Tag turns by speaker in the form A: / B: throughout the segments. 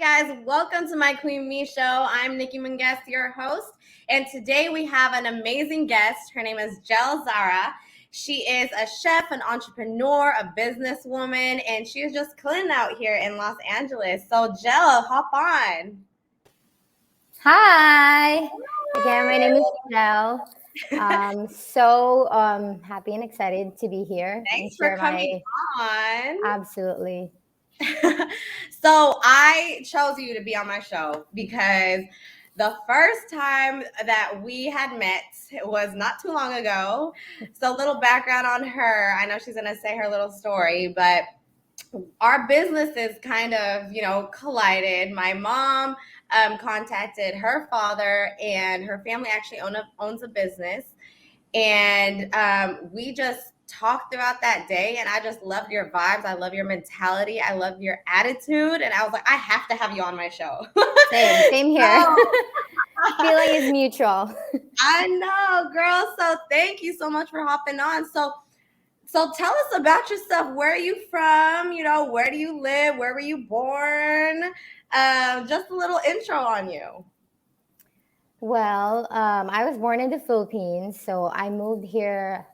A: guys, welcome to my Queen Me Show. I'm Nikki Manguez, your host, and today we have an amazing guest. Her name is Gel Zara. She is a chef, an entrepreneur, a businesswoman, and she is just killing out here in Los Angeles. So, Gel, hop on.
B: Hi. Again, my name is Gel. Happy and excited to be here and
A: Thanks for
B: share
A: coming
B: my
A: on.
B: absolutely.
A: So I chose you to be on my show because the first time that we had met was not too long ago. So a little background on her. I know she's going to say her little story, but our businesses kind of, collided. My mom contacted her father, and her family actually owns a business. And we just talked throughout that day, and I just loved your vibes. I love your mentality. I love your attitude. And I was like, I have to have you on my show.
B: Same here. Feeling is mutual.
A: I know, girl. So thank you so much for hopping on. So tell us about yourself. Where are you from? Where do you live? Where were you born? Just a little intro on you.
B: Well, I was born in the Philippines, so I moved here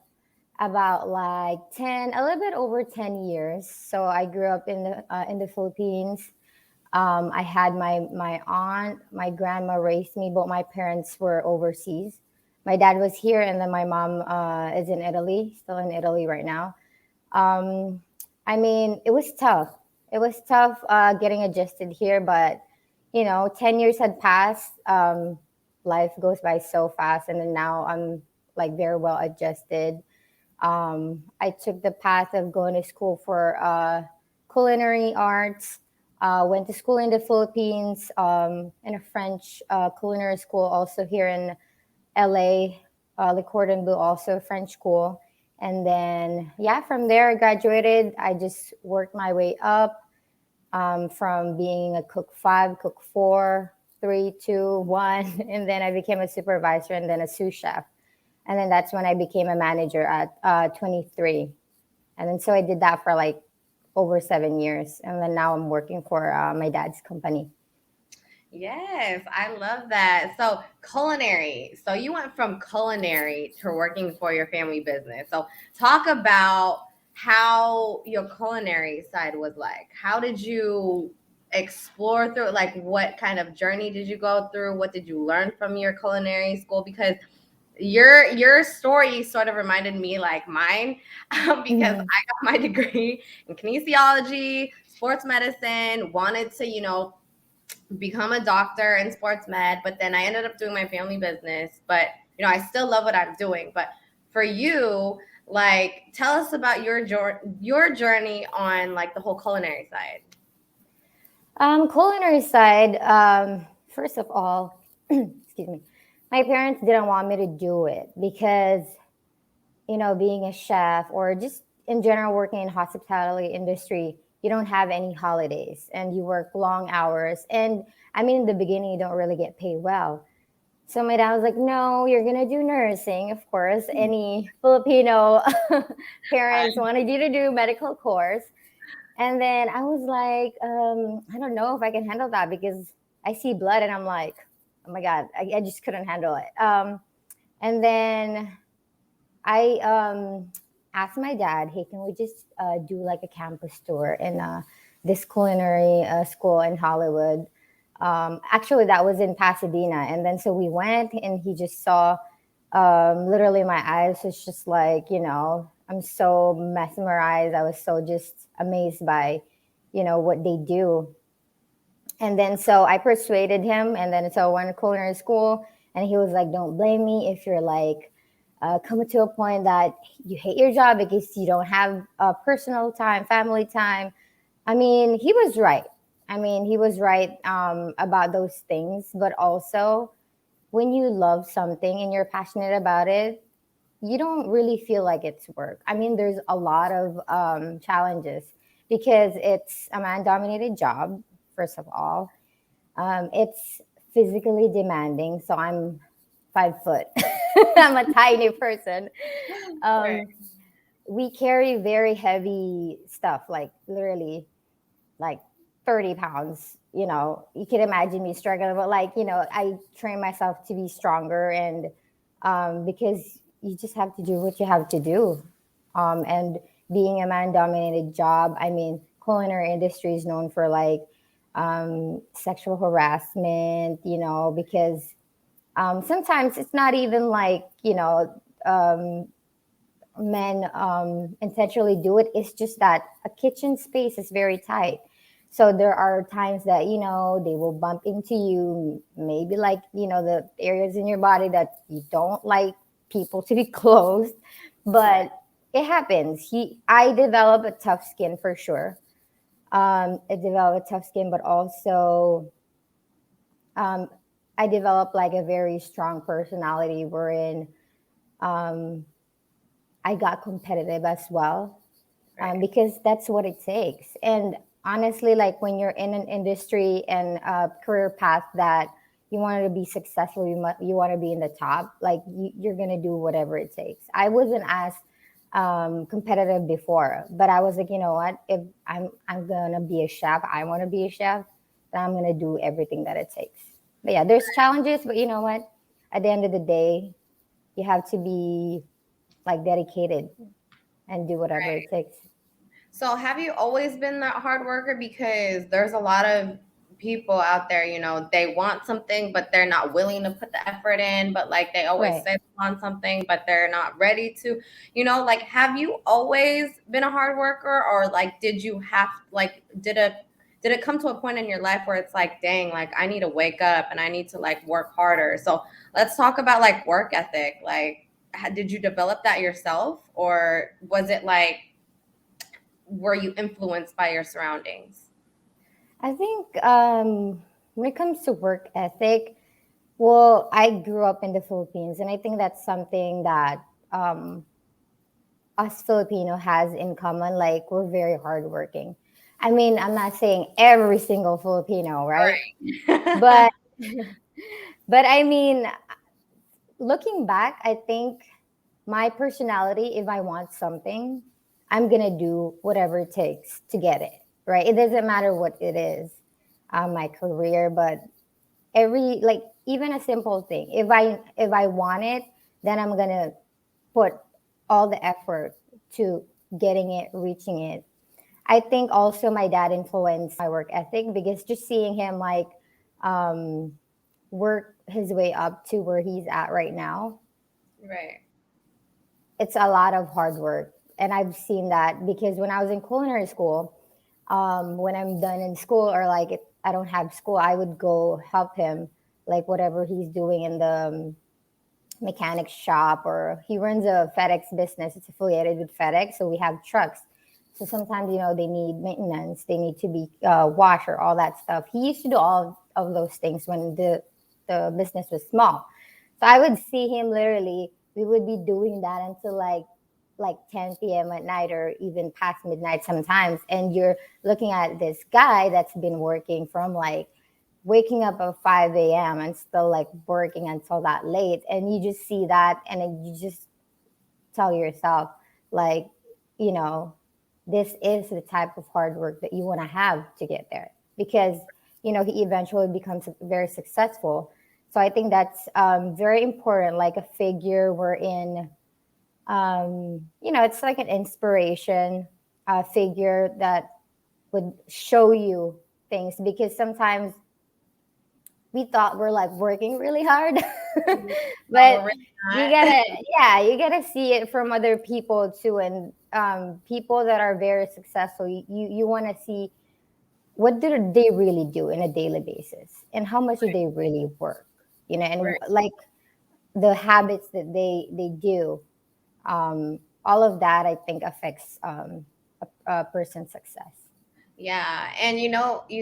B: about like 10, a little bit over 10 years. So I grew up in the Philippines. I had my aunt, my grandma raised me, but my parents were overseas. My dad was here, and then my mom is in Italy, still in Italy right now. Um, I mean, it was tough. It was tough getting adjusted here, but 10 years had passed. Life goes by so fast, and then now I'm like very well adjusted. I took the path of going to school for culinary arts. Went to school in the Philippines, in a French culinary school, also here in LA, Le Cordon Bleu, also a French school. And then, yeah, from there I graduated. I just worked my way up from being a cook 5, cook 4, 3, 2, 1. And then I became a supervisor and then a sous chef. And then that's when I became a manager at 23. And then so I did that for like over 7 years. And then now I'm working for my dad's company.
A: Yes, I love that. So, culinary. So, you went from culinary to working for your family business. So, talk about how your culinary side was like. How did you explore through, like, what kind of journey did you go through? What did you learn from your culinary school? Because your story sort of reminded me like mine, because
B: Mhm.
A: I got my degree in kinesiology, sports medicine, wanted to, become a doctor in sports med, but then I ended up doing my family business. But I still love what I'm doing. But for you, like, tell us about your journey on like the whole culinary side.
B: Culinary side, first of all, excuse me, my parents didn't want me to do it because, being a chef or just in general working in hospitality industry, you don't have any holidays and you work long hours. And I mean, in the beginning, you don't really get paid well. So my dad was like, no, you're going to do nursing. Of course, any Filipino parents wanted you to do medical course. And then I was like, I don't know if I can handle that because I see blood and I'm like, oh my God, I just couldn't handle it. And then I asked my dad, hey, can we just do like a campus tour in this culinary school in Hollywood? Actually, that was in Pasadena. And then so we went and he just saw literally my eyes was just like, I'm so mesmerized. I was so just amazed by, what they do. And then so I persuaded him. And then so I went to culinary school and he was like, don't blame me if you're like, coming to a point that you hate your job because you don't have personal time, family time. I mean, he was right. He was right about those things. But also, when you love something and you're passionate about it, you don't really feel like it's work. I mean, there's a lot of challenges because it's a man dominated job, first of all. It's physically demanding. So I'm 5 foot, I'm a tiny person.
A: Right.
B: Um, we carry very heavy stuff, like literally like 30 pounds. You can imagine me struggling, but like, I train myself to be stronger, and because you just have to do what you have to do. And being a man dominated job, I mean, culinary industry is known for like sexual harassment, because sometimes it's not even like, men intentionally do it. It's just that a kitchen space is very tight. So there are times that, they will bump into you, maybe like, the areas in your body that you don't like people to be close.
A: Right.
B: But it happens. I develop a tough skin for sure. I develop a tough skin, but also um, I develop like a very strong personality wherein um, I got competitive as well,
A: Right.
B: because that's what it takes. And honestly, like when you're in an industry and a career path that you want to be successful, you want to be in the top, like you're going to do whatever it takes. I wasn't as competitive before, but I was like, you know what? If I'm going to be a chef, I want to be a chef, then I'm going to do everything that it takes. But yeah, there's challenges, but you know what? At the end of the day, you have to be like dedicated and do whatever it takes.
A: So have you always been that hard worker? Because there's a lot of people out there, they want something, but they're not willing to put the effort in. But like they always
B: Right.
A: say they want something, but they're not ready to, like have you always been a hard worker, or like did you have like did it come to a point in your life where it's like, dang, like I need to wake up and I need to like work harder? So let's talk about like work ethic. Like, did you develop that yourself, or was it like were you influenced by your surroundings?
B: I think when it comes to work ethic, well, I grew up in the Philippines, and I think that's something that um, us Filipino has in common. Like we're very hardworking. I mean, I'm not saying every single Filipino, right?
A: Right.
B: But but I mean, looking back, I think my personality, if I want something, I'm gonna do whatever it takes to get it. Right? It doesn't matter what it is, my career, but every like even a simple thing. If I want it, then I'm gonna put all the effort to getting it, reaching it. I think also my dad influenced my work ethic, because just seeing him like um, work his way up to where he's at right now,
A: Right.
B: it's a lot of hard work. And I've seen that because when I was in culinary school, when I'm done in school, or like if I don't have school, I would go help him, like whatever he's doing in the mechanic shop, or he runs a FedEx business. It's affiliated with FedEx, so we have trucks. So sometimes they need maintenance, they need to be washed, or all that stuff. He used to do all of those things when the business was small. So I would see him literally. We would be doing that until like 10 p.m. at night, or even past midnight sometimes. And you're looking at this guy that's been working from like waking up at 5 a.m. and still like working until that late. And you just see that, and then you just tell yourself, like, you know, this is the type of hard work that you want to have to get there, because, he eventually becomes very successful. So I think that's very important, like a figure wherein, it's like an inspiration figure that would show you things, because sometimes we thought we're like working really hard,
A: No,
B: but
A: we're really
B: you
A: not.
B: gotta, yeah, you gotta see it from other people too. And people that are very successful, you want to see what do they really do in a daily basis, and how much do they really work, and
A: Right.
B: like the habits that they do. All of that, I think, affects a person's success.
A: Yeah. And you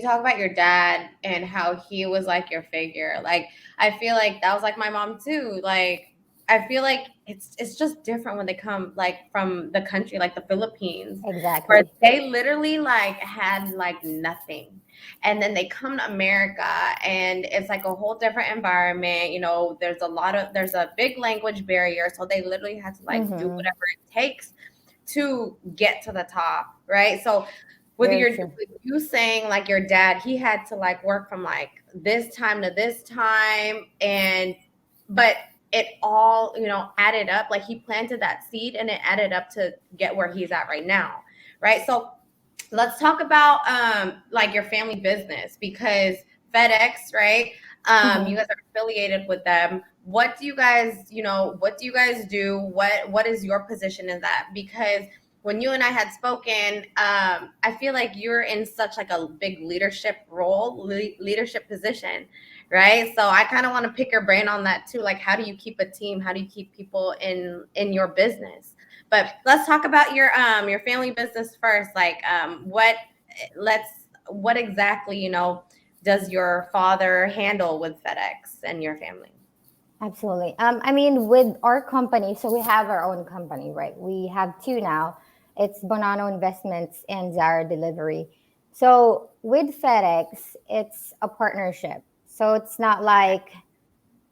A: talk about your dad and how he was like your figure. Like I feel like that was like my mom too. Like I feel like it's just different when they come like from the country like the Philippines, where
B: Exactly.
A: they literally like had like nothing. And then they come to America and it's like a whole different environment. There's a big language barrier. So they literally had to like do
B: Mm-hmm.
A: whatever it takes to get to the top, right? So with
B: Very
A: your
B: true.
A: with you saying like your dad, he had to like work from like this time to this time, and but it all, added up. Like he planted that seed and it added up to get where he's at right now, right? So let's talk about like your family business, because FedEx, right? You
B: Hmm.
A: guys are affiliated with them. What do you guys, what do you guys do? What is your position in that? Because when you and I had spoken, I feel like you're in such like a big leadership role, leadership position, right? So I kind of want to pick your brain on that too. Like, how do you keep a team? How do you keep people in your business? But let's talk about your family business first. Like let's what exactly, does your father handle with FedEx and your family?
B: Absolutely. I mean, with our company, so we have our own company, right? We have two now. It's Bonanno Investments and Zara Delivery. So with FedEx, it's a partnership. So it's not like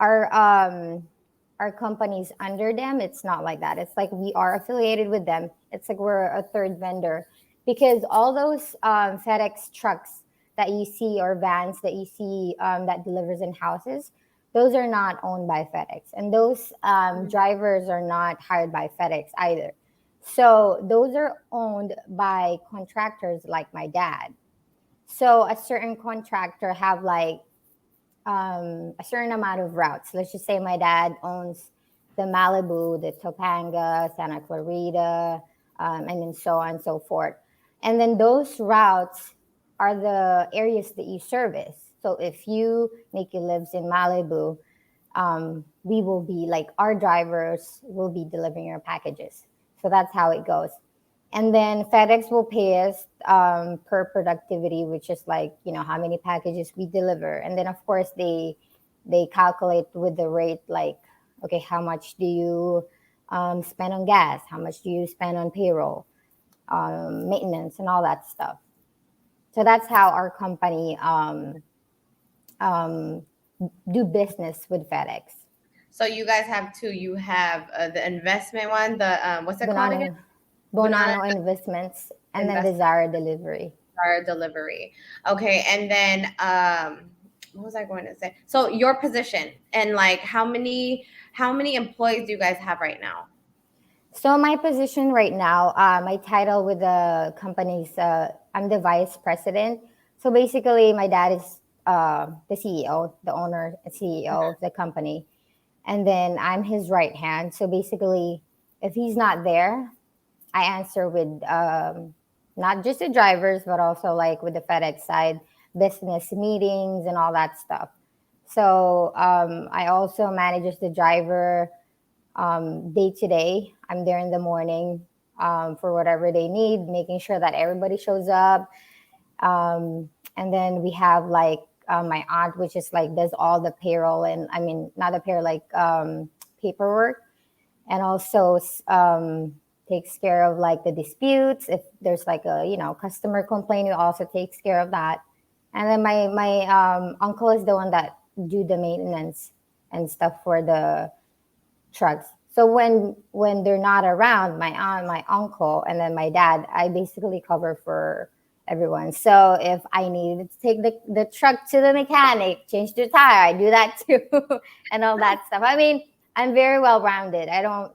B: our our companies under them. It's not like that. It's like we are affiliated with them. It's like we're a third vendor, because all those FedEx trucks that you see, or vans that you see, that delivers in houses, those are not owned by FedEx, and those drivers are not hired by FedEx either. So those are owned by contractors like my dad. So a certain contractor have like a certain amount of routes. Let's just say my dad owns the Malibu, the Topanga, Santa Clarita, and then so on and so forth. And then those routes are the areas that you service. So if you, Nikki, lives in Malibu, we will be like, our drivers will be delivering your packages. So that's how it goes. And then FedEx will pay us per productivity, which is like, how many packages we deliver. And then of course they calculate with the rate, like, okay, how much do you spend on gas? How much do you spend on payroll, maintenance, and all that stuff? So that's how our company um, do business with FedEx.
A: So you guys have two. You have the investment one, the what's it called again?
B: Bonano,
A: Banana
B: Bonano Investments, and then the
A: Investment
B: Zara Delivery.
A: Delivery. Okay, and then what was I going to say? So your position, and like how many employees do you guys have right now?
B: So my position right now, my title with the company's, I'm the vice president. So basically, my dad is the CEO, the owner, and CEO of the company, and then I'm his right hand. So basically, if he's not there, I answer with not just the drivers, but also like with the FedEx side, business meetings and all that stuff. So I also manage as the driver day to day. I'm there in the morning for whatever they need, making sure that everybody shows up. And then we have like my aunt, which is like does all the payroll, and I mean not the payroll, like paperwork, and also takes care of like the disputes. If there's like a customer complaint, who also takes care of that. And then my uncle is the one that do the maintenance and stuff for the trucks. So when they're not around, my aunt, my uncle, and then my dad, I basically cover for everyone. So if I needed to take the truck to the mechanic, change the tire, I do that too, and all that stuff. I mean, I'm very well rounded. I don't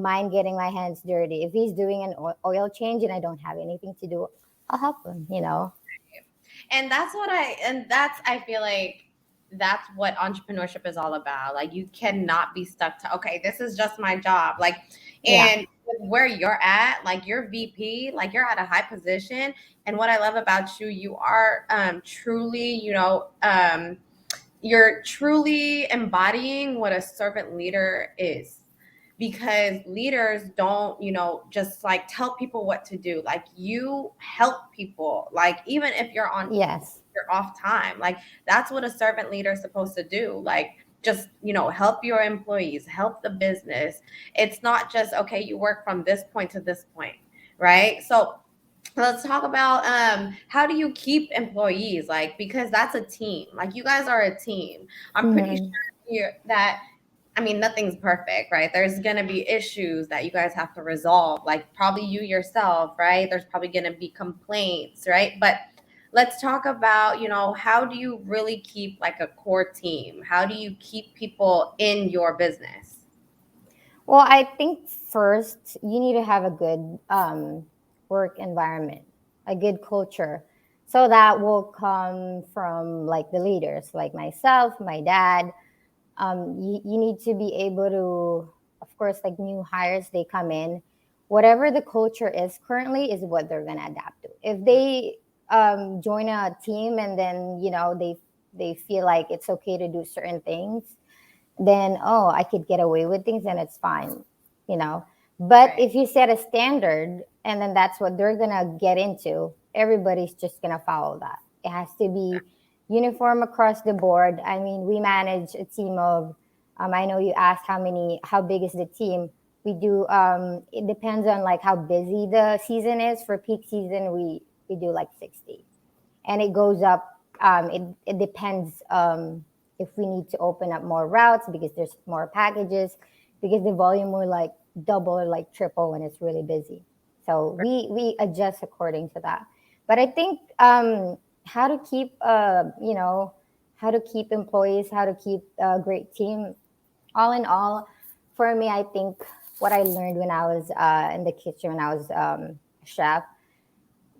B: mind getting my hands dirty. If he's doing an oil change and I don't have anything to do, I'll help him.
A: And that's I feel like that's what entrepreneurship is all about. Like you cannot be stuck to, okay, this is just my job. Like,
B: Yeah.
A: and with where you're at, like you're VP, like you're at a high position. And what I love about you, you are truly, you're truly embodying what a servant leader is, because leaders don't, just like tell people what to do. Like you help people, like even if you're on
B: Yes.
A: your off time, like that's what a servant leader is supposed to do. Like just, help your employees, help the business. It's not just, okay, you work from this point to this point, right? So let's talk about how do you keep employees, like because that's a team. Like you guys are a team. I'm pretty
B: Hmm.
A: sure that I mean, nothing's perfect, right? There's going to be issues that you guys have to resolve, like probably you yourself, right? There's probably going to be complaints, right? But let's talk about, how do you really keep like a core team? How do you keep people in your business?
B: Well, I think first you need to have a good work environment, a good culture. So that will come from like the leaders, like myself, my dad. You need to be able to, of course, like new hires, they come in. Whatever the culture is currently is what they're going to adapt to. If they join a team and then, they feel like it's okay to do certain things, then oh, I could get away with things and it's fine, you know. But
A: Right.
B: if you set a standard and then that's what they're gonna get into, everybody's just gonna follow that. It has to be uniform across the board. I mean, we manage a team of I know you asked how big is the team. We do it depends on like how busy the season is. For peak season we do like 60, and it goes up. It depends if we need to open up more routes because there's more packages, because the volume will like double or like triple when it's really busy. So we adjust according to that. But I think how to keep how to keep employees, how to keep a great team. All in all, for me, I think what I learned when I was in the kitchen when I was a chef,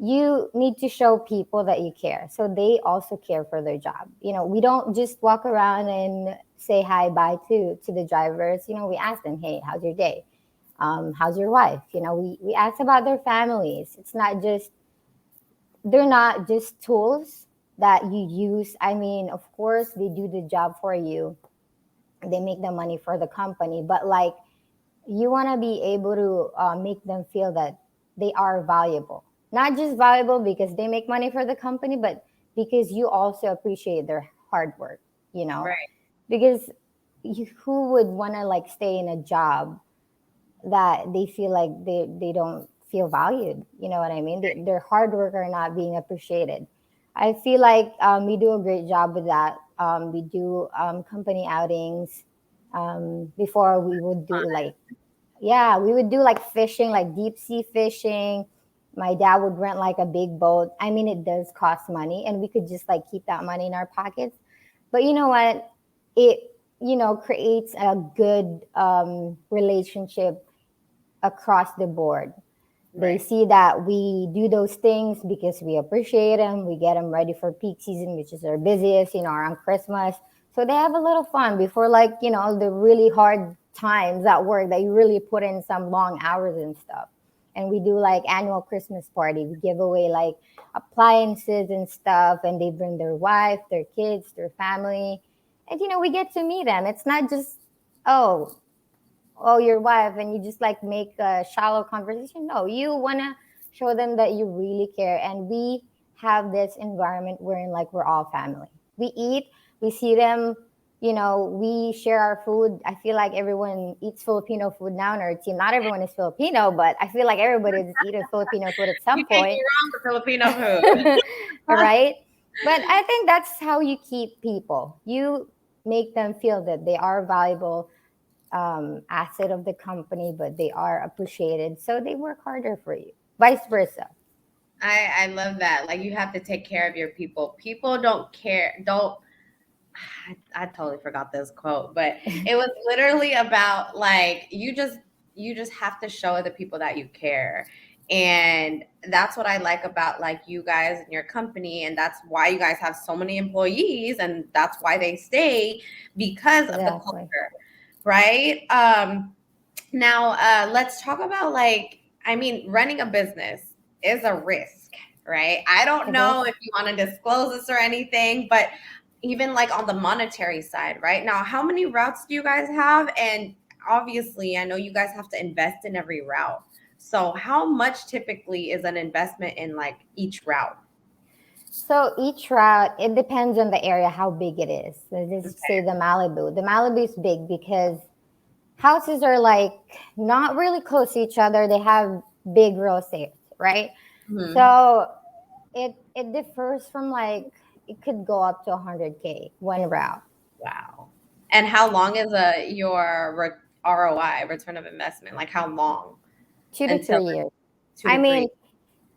B: you need to show people that you care so they also care for their job. We don't just walk around and say hi bye to the drivers. We ask them, hey, how's your day? How's your wife? We ask about their families. It's not just They're not just tools that you use. I mean, of course they do the job for you, they make the money for the company, but like you want to be able to make them feel that they are valuable. Not just valuable because they make money for the company, but because you also appreciate their hard work, you know?
A: Right.
B: Because who would want to like stay in a job that they feel like they don't feel valued? You know what I mean? Their hard work are not being appreciated. I feel like we do a great job with that. We do company outings. Before we would do like, yeah, we would do like fishing, like deep sea fishing. My dad would rent like a big boat. I mean, it does cost money, and we could just like keep that money in our pockets. But you know what? It creates a good relationship across the board. They
A: Right.
B: see that we do those things because we appreciate them. We get them ready for peak season, which is our busiest, around Christmas. So they have a little fun before, like, the really hard times at work that you really put in some long hours and stuff. And we do like annual Christmas party. We give away like appliances and stuff, and they bring their wife, their kids, their family. And, we get to meet them. It's not just, oh, your wife, and you just like make a shallow conversation. No, you want to show them that you really care. And we have this environment wherein like we're all family. We eat, we see them, we share our food. I feel like everyone eats Filipino food now in our team. Not everyone is Filipino, but I feel like everybody is eating Filipino food at some
A: You can't go
B: point.
A: wrong with Filipino food.
B: Right? But I think that's how you keep people. You make them feel that they are valuable asset of the company, but they are appreciated, so they work harder for you. Vice versa.
A: I love that. Like you have to take care of your people. People don't care. Don't I totally forgot this quote, but it was literally about like you just have to show the people that you care. And that's what I like about like you guys and your company, and that's why you guys have so many employees, and that's why they stay because of the
B: Exactly.
A: culture, right? Now, let's talk about like, I mean, running a business is a risk, right? I don't
B: It is.
A: know if you want to disclose this or anything, but even like on the monetary side, right? Now, how many routes do you guys have? And obviously, I know you guys have to invest in every route. So, how much typically is an investment in like each route?
B: So each route, it depends on the area, how big it is. So just say
A: Okay.
B: the Malibu is big because houses are like not really close to each other. They have big real estate, right?
A: Mhm.
B: So it differs from like, it could go up to 100K one route.
A: Wow. And how long is ROI, return of investment? Like how long
B: 2 to 3
A: until
B: years.
A: two
B: I
A: to three?
B: mean,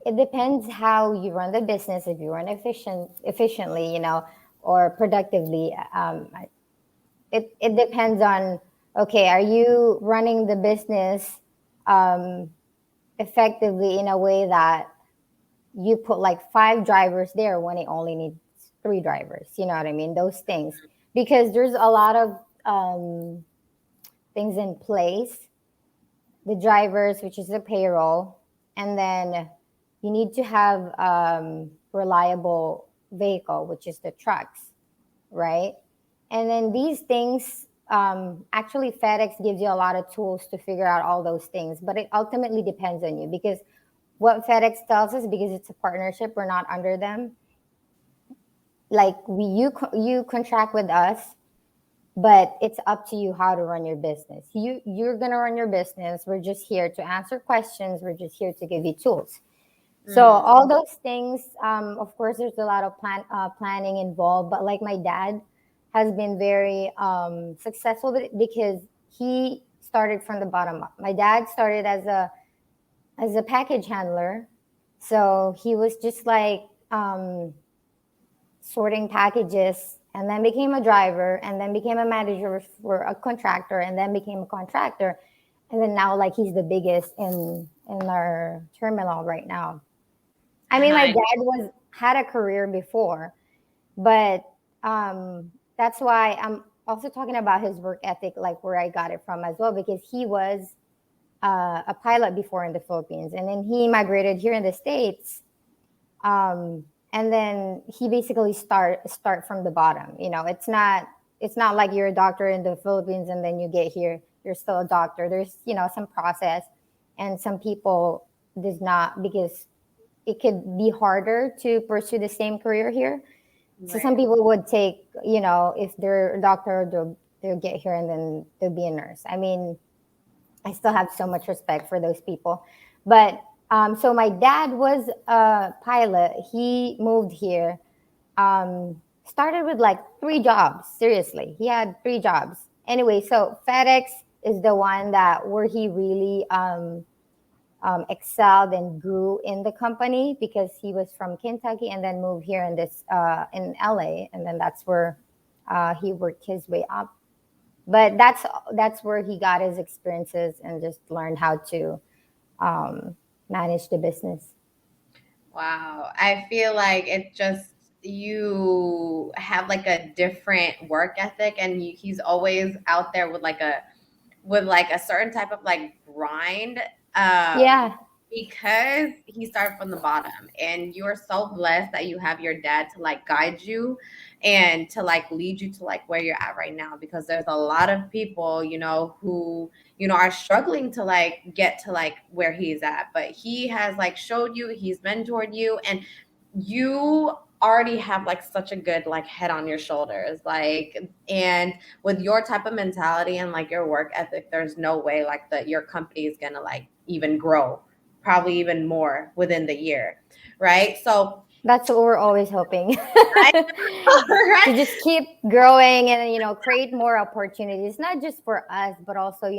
B: it depends how you run the business. If you run efficiently, or productively, it depends on, okay, are you running the business um, effectively in a way that you put like 5 drivers there when it only needs 3 drivers? You know what I mean? Those things, because there's a lot of things in place. The drivers, which is the payroll, and then you need to have reliable vehicle, which is the trucks, right? And then these things, actually, FedEx gives you a lot of tools to figure out all those things, but it ultimately depends on you, because what FedEx tells us, because it's a partnership, we're not under them. Like you contract with us, but it's up to you how to run your business. You're gonna run your business. We're just here to answer questions. We're just here to give you tools. So
A: Mm-hmm.
B: all those things, of course, there's a lot of planning involved. But like my dad has been very successful with it, because he started from the bottom up. My dad started as a package handler, so he was just like sorting packages, and then became a driver, and then became a manager for a contractor, and then became a contractor, and then now, like, he's the biggest in our terminal right now. I mean, my
A: I
B: dad was had a career before, but that's why I'm also talking about his work ethic, like where I got it from as well, because he was a pilot before in the Philippines, and then he migrated here in the States, and then he basically start from the bottom. It's not like you're a doctor in the Philippines and then you get here, you're still a doctor. There's some process, and some people does not, because it could be harder to pursue the same career here. So some
A: right.
B: people would take, if they're a doctor, they'll get here and then they'll be a nurse. I mean, I still have so much respect for those people. But so my dad was a pilot. He moved here, started with like 3 jobs. Seriously, he had 3 jobs. Anyway, so FedEx is the one that where he really excelled and grew in the company, because he was from Kentucky and then moved here in LA, and then that's where he worked his way up. But that's where he got his experiences and just learned how to um, manage the business.
A: Wow. I feel like it just you have like a different work ethic, and he's always out there with like a certain type of like grind, um
B: Yeah,
A: because he started from the bottom, and you're so blessed that you have your dad to like guide you and to like lead you to like where you're at right now, because there's a lot of people, who are struggling to like get to like where he's at, but he has like showed you, he's mentored you, and you already have like such a good like head on your shoulders, like, and with your type of mentality and like your work ethic, there's no way like that your company is gonna like even grow, probably even more within the year, right? So
B: that's what we're always hoping.
A: I
B: To
A: right,
B: just keep growing and create more opportunities, not just for us, but also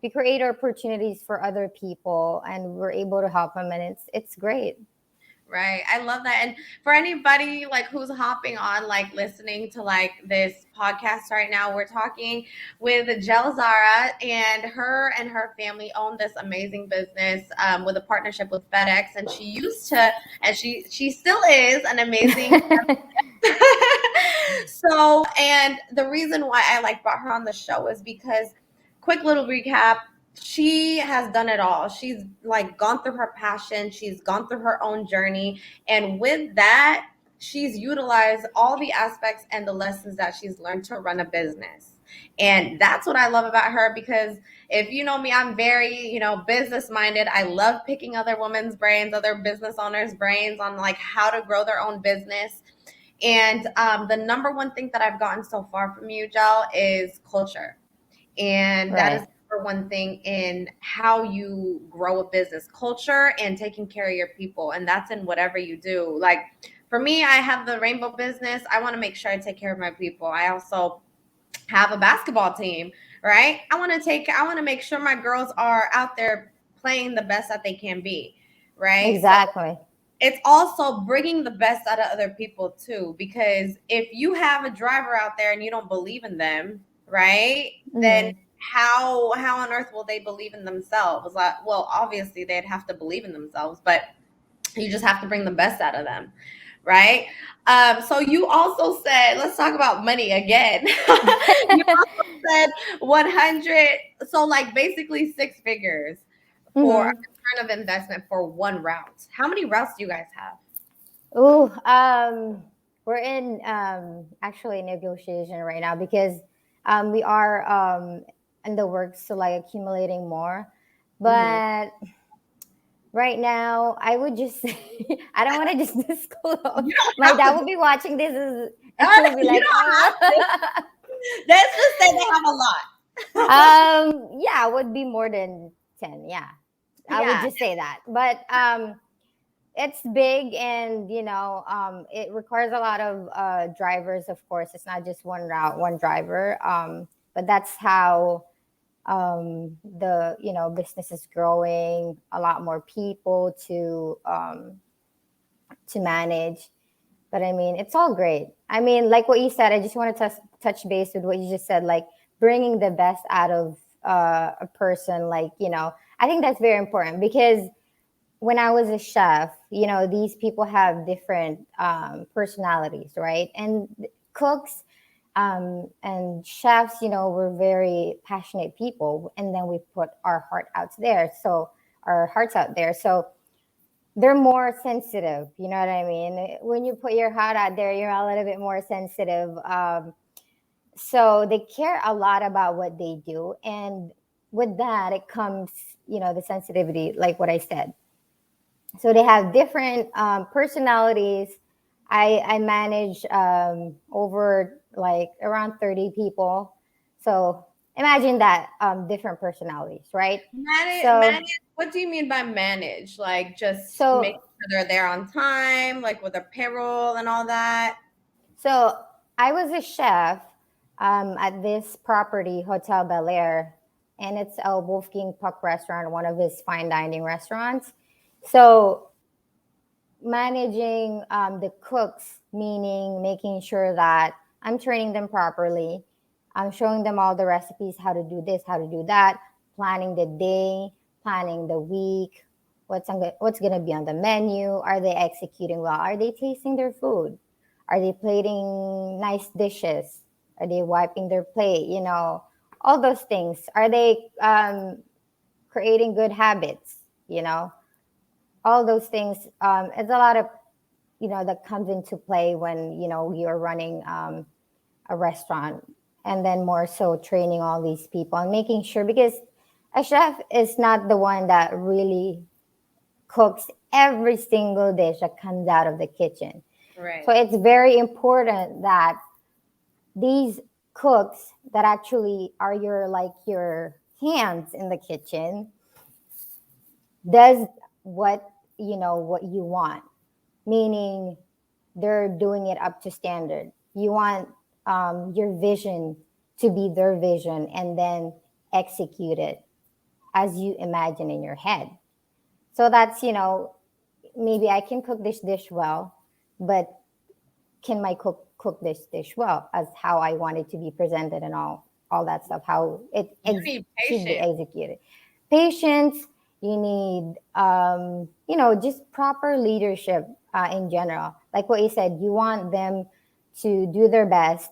B: we create opportunities for other people, and we're able to help them, and it's great.
A: right. I love that. And for anybody like who's hopping on, like listening to like this podcast right now, we're talking with Gel Zara, and her family own this amazing business, with a partnership with FedEx. And she used to, and she still is an amazing. So, and the reason why I like brought her on the show is because, quick little recap, she has done it all. She's like gone through her passion, she's gone through her own journey, and with that, she's utilized all the aspects and the lessons that she's learned to run a business. And that's what I love about her, because if you know me, I'm very, business minded. I love picking other women's brains, other business owners' brains on like how to grow their own business. And the number one thing that I've gotten so far from you, Jel, is culture. And that is
B: Right.
A: the number one thing in how you grow a business, culture and taking care of your people. And that's in whatever you do. Like for me, I have the rainbow business. I want to make sure I take care of my people. I also have a basketball team, right? I want to make sure my girls are out there playing the best that they can be, right? So
B: Exactly.
A: it's also bringing the best out of other people too, because if you have a driver out there and you don't believe in them, right, then
B: Hmm.
A: how on earth will they believe in themselves? Like, well, obviously they'd have to believe in themselves, but you just have to bring the best out of them, right? So you also said, let's talk about money again. You also said 100, so like basically six figures for a
B: Hmm.
A: return of investment for one route. How many routes do you guys have?
B: Ooh, we're in actually negotiation right now because we are in the works to like accumulating more.
A: Mm-hmm.
B: But right now, I would just I don't want to just disclose.
A: You don't
B: My
A: have
B: dad
A: to.
B: will be watching this, and he will be
A: You
B: like,
A: don't
B: "Oh."
A: have to. Let's just say they have a lot.
B: Yeah, would be more than 10. Yeah, I would
A: Yeah.
B: just say that. But it's big, and it requires a lot of drivers. Of course, it's not just one route, one driver. But that's how the business is growing. A lot more people to manage. But I mean, it's all great. I mean, like what you said, I just want to touch base with what you just said, like bringing the best out of a person. Like, I think that's very important because when I was a chef, these people have different personalities, right? And cooks and chefs, we're very passionate people, and then we put our heart out there. So our hearts out there. So they're more sensitive. You know what I mean? When you put your heart out there, you're a little bit more sensitive. So they care a lot about what they do, and with that, it comes, the sensitivity, like what I said. So they have different personalities. I manage over like around 30 people. So imagine that, different personalities, right? So
A: Manage. What do you mean by manage? Like just make
B: so
A: sure they're there on time, like with their payroll and all that.
B: so I was a chef at this property, Hotel Bel Air, and it's a Wolfgang Puck restaurant, one of his fine dining restaurants. So managing the cooks, meaning making sure that I'm training them properly. I'm showing them all the recipes, how to do this, how to do that, planning the day, planning the week, what's gonna be on the menu. Are they executing well? Are they tasting their food? Are they plating nice dishes? Are they wiping their plate? All those things. Are they creating good habits? You know, all those things. It's a lot of that comes into play when you're running a restaurant, and then more so training all these people and making sure, because a chef is not the one that really cooks every single dish that comes out of the kitchen. So
A: Right.
B: it's very important that these cooks that actually are your hands in the kitchen does what you want, meaning they're doing it up to standard. You want your vision to be their vision, and then execute it as you imagine in your head. So that's, maybe I can cook this dish well, but can my cook this dish well as how I want it to be presented, and all that stuff, how
A: You need
B: should be
A: patience.
B: executed. Patience, you need just proper leadership in general. Like what you said, you want them to do their best,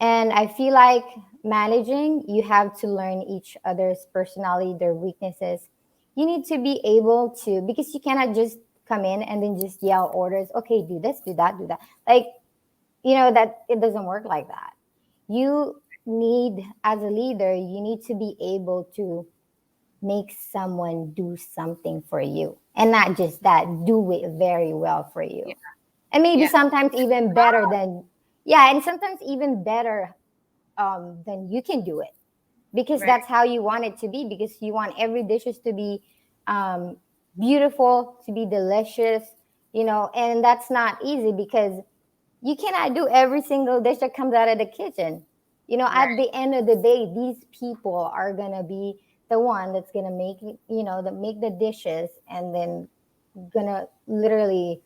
B: and I feel like managing, you have to learn each other's personality, their weaknesses. You need to be able to, because you cannot just come in and then just yell orders. Okay, do this, do that, do that. Like, that it doesn't work like that. You need, as a leader, you need to be able to make someone do something for you, and not just that, do it very well for you,
A: Yeah.
B: and maybe
A: Yeah.
B: sometimes even better than, yeah, and sometimes even better than you can do it, because
A: Right.
B: that's how you want it to be, because you want every dishes to be um, beautiful, to be delicious, and that's not easy, because you cannot do every single dish that comes out of the kitchen. At the end of the day, these people are gonna be the one that's gonna make make the dishes, and then gonna literally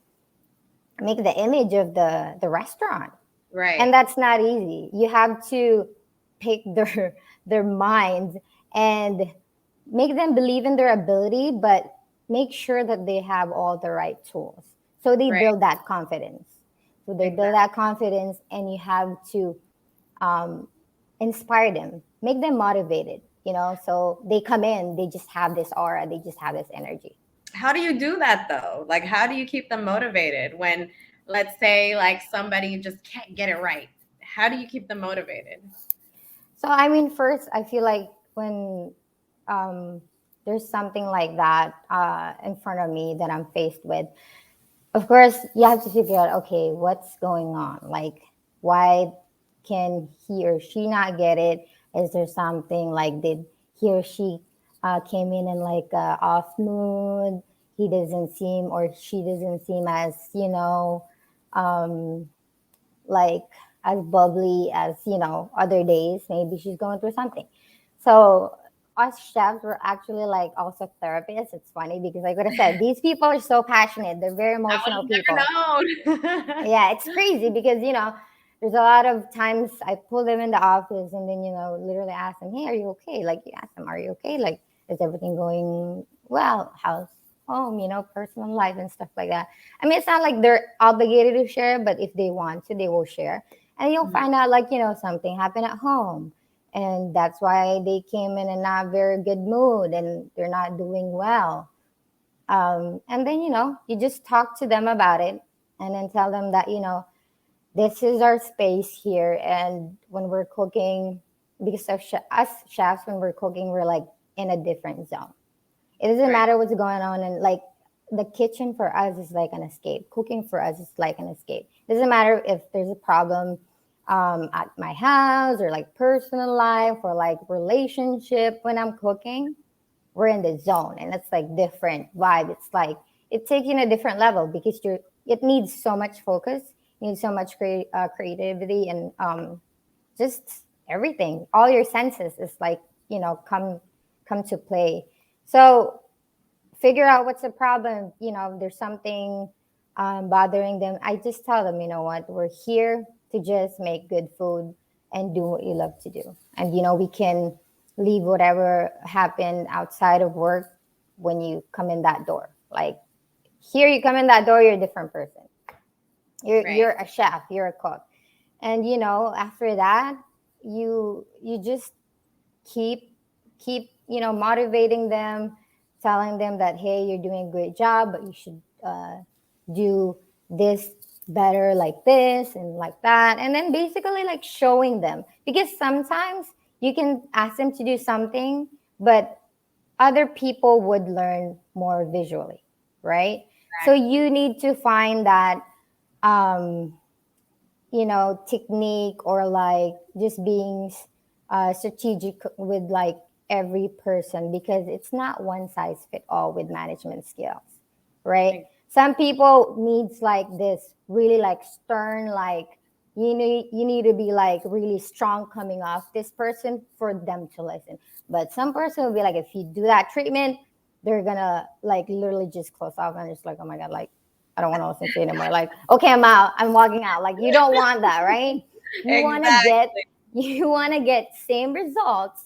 B: make the image of the restaurant.
A: Right.
B: And that's not easy. You have to pick their their minds and make them believe in their ability, but make sure that they have all the right tools, so they
A: Right.
B: build that confidence. So they build
A: Exactly.
B: that confidence, and you have to um, inspire them, make them motivated, so they come in, they just have this aura, they just have this energy.
A: How do you do that though? Like, how do you keep them motivated when, let's say, like somebody just can't get it right? How do you keep them motivated?
B: So, I mean, first, I feel like when um, there's something like that in front of me that I'm faced with, of course, you have to figure out, okay, what's going on? Like, why can he or she not get it? Is there something like, did he or she came in like off mood? He doesn't seem, or she doesn't seem as, um, like as bubbly as other days. Maybe she's going through something. So us chefs were actually like also therapists. It's funny because, like what I said, these people are so passionate, they're very
A: I would
B: emotional people.
A: have never known.
B: Yeah, it's crazy because there's a lot of times I pull them in the office and then literally ask them, hey, are you okay? Like, you ask them, are you okay? Like, is everything going well? How's home, personal life and stuff like that. I mean, it's not like they're obligated to share, but if they want to, they will share. And you'll
A: Mhm.
B: find out, like, something happened at home, and that's why they came in a not very good mood and they're not doing well. And then you just talk to them about it, and then tell them that this is our space here, and when we're cooking, because of us chefs, when we're cooking, we're like in a different zone. It doesn't
A: Right.
B: matter what's going on, and like the kitchen for us is like an escape. Cooking for us is like an escape. It doesn't matter if there's a problem at my house, or like personal life, or like relationship. When I'm cooking, we're in the zone, and it's like different vibe. It's like it takes you in a different level because it needs so much focus, needs so much creativity, and just everything. All your senses is like come to play. So figure out what's the problem. There's something bothering them. I just tell them, you know what, we're here to just make good food and do what you love to do. And, we can leave whatever happened outside of work when you come in that door. Like, here you come in that door, you're a different person. You're
A: Right.
B: a chef, you're a cook. And, after that, you just keep motivating them, telling them that, hey, you're doing a great job, but you should do this better, like this and like that. And then basically like showing them, because sometimes you can ask them to do something, but other people would learn more visually, right? So
A: Exactly.
B: you need to find that um technique, or like just being strategic with like every person, because it's not one size fit all with management skills, right?
A: Ex-
B: Some people needs like this really like stern, like you need to be like really strong coming off this person for them to listen. But some person will be like, if you do that treatment, they're gonna like literally just close off and just like, oh my god, like I don't want to listen to you anymore. Like, okay, I'm out. I'm walking out. Like, you don't want that, right? You want to get
A: Exactly.
B: you want to get same results,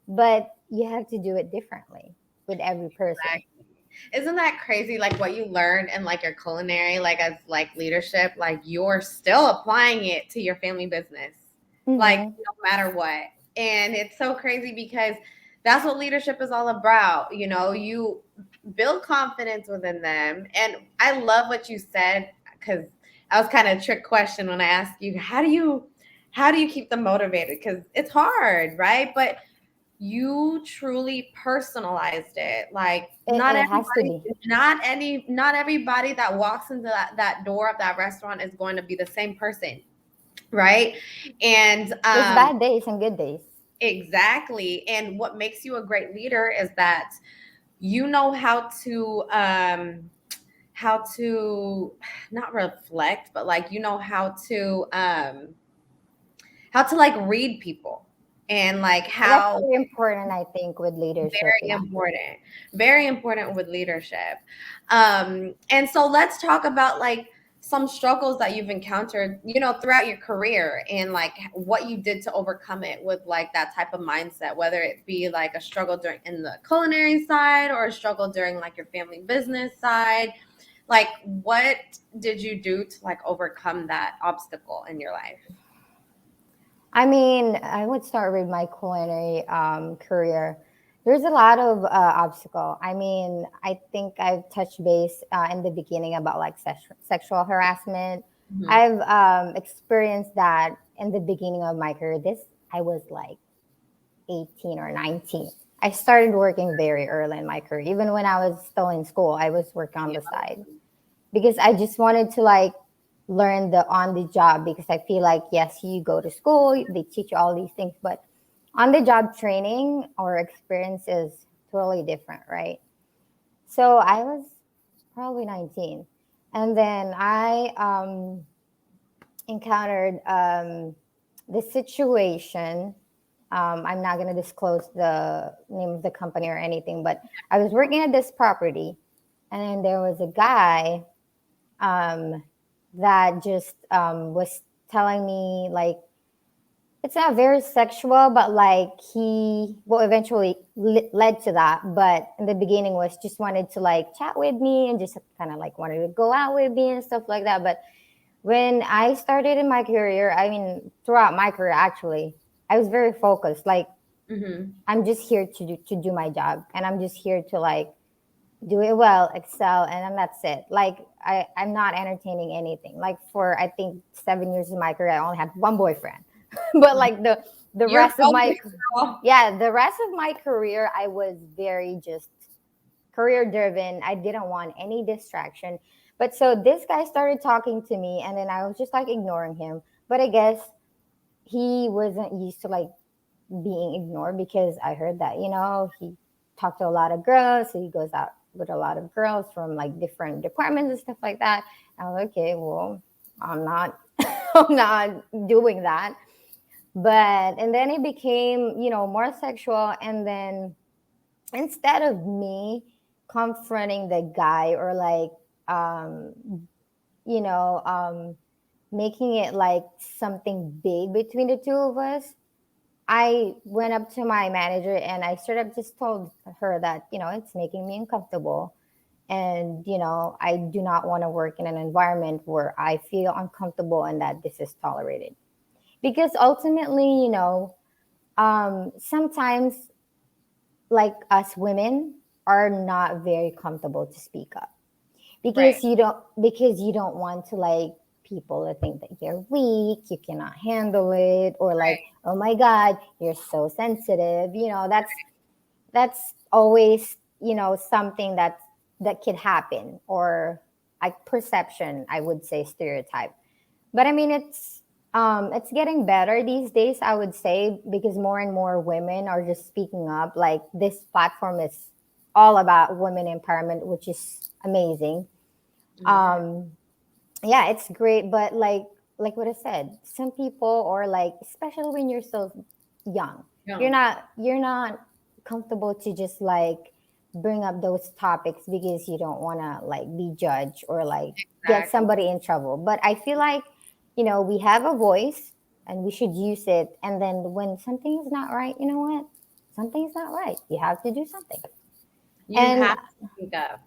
B: but you have to do it differently with every person.
A: Exactly. Isn't that crazy? Like what you learned in like your culinary, like as like leadership, like you're still applying it to your family business, like
B: Hmm.
A: no matter what. And it's so crazy because that's what leadership is all about. You build confidence within them. And I love what you said, because I was kind of a trick question when I asked you, how do you keep them motivated? Because it's hard, right? But you truly personalized it. Like not
B: It has to
A: everybody,
B: be.
A: not everybody that walks into that door of that restaurant is going to be the same person, right? And
B: There's bad days and good days.
A: exactly. And what makes you a great leader is that you know how to not reflect, but like you know how to how to like read people and like
B: That's
A: how
B: very important, I think, with leadership.
A: very
B: Yeah.
A: important. Very important with leadership. And so let's talk about like some struggles that you've encountered, you know, throughout your career and like what you did to overcome it with like that type of mindset, whether it be like a struggle during in the culinary side or a struggle during like your family business side. Like what did you do to like overcome that obstacle in your life?
B: I mean, I would start with my culinary career. There's a lot of obstacle. I mean, I think I've touched base in the beginning about like sexual harassment.
A: Mhm.
B: I've experienced that in the beginning of my career. This I was like 18 or 19. I started working very early in my career. Even when I was still in school, I was working on
A: Yeah.
B: the side because I just wanted to like learn the on the job because I feel like yes, you go to school, they teach you all these things, but on the job training or experience is totally different, right? So I was probably 19, and then I encountered this situation. I'm not going to disclose the name of the company or anything, but I was working at this property, and then there was a guy um, that just was telling me like it's not very sexual, but like he well eventually led to that. But in the beginning was just wanted to like chat with me and just kind of like wanted to go out with me and stuff like that. But when I started in my career, I mean throughout my career actually, I was very focused. Like
A: Mhm.
B: I'm just here to do my job, and I'm just here to like do it well, excel, and then that's it. Like I'm not entertaining anything. Like for I think 7 years of my career, I only had one boyfriend. But like the
A: You're
B: rest of my
A: focused, girl.
B: yeah, the rest of my career, I was very just career driven. I didn't want any distraction. But so this guy started talking to me, and then I was just like ignoring him. But I guess he wasn't used to like being ignored because I heard that, he talked to a lot of girls. So he goes out with a lot of girls from like different departments and stuff like that. I was like, okay, well, I'm not I'm not doing that. But and then it became, more sexual. And then instead of me confronting the guy or like um, you know, making it like something big between the two of us, I went up to my manager and I straight up just told her that, it's making me uncomfortable. And, I do not want to work in an environment where I feel uncomfortable and that this is tolerated. Because ultimately, sometimes like us women are not very comfortable to speak up
A: Right.
B: because you don't want to like people to think that you're weak, you cannot handle it, or like,
A: Right.
B: oh my god, you're so sensitive. That's always, something that could happen, or like perception, I would say, stereotype. But I mean, it's getting better these days, I would say, because more and more women are just speaking up. Like this platform is all about women empowerment, which is amazing.
A: Yeah.
B: um yeah, it's great. But like what I said, some people, or like especially when you're so young, you're
A: No.
B: not you're not comfortable to just like bring up those topics because you don't want to like be judged or like get
A: Exactly.
B: somebody in trouble. But I feel like, we have a voice and we should use it. And then when something is not right, you know what, something's not right, you have to do something.
A: You
B: And
A: have to speak up.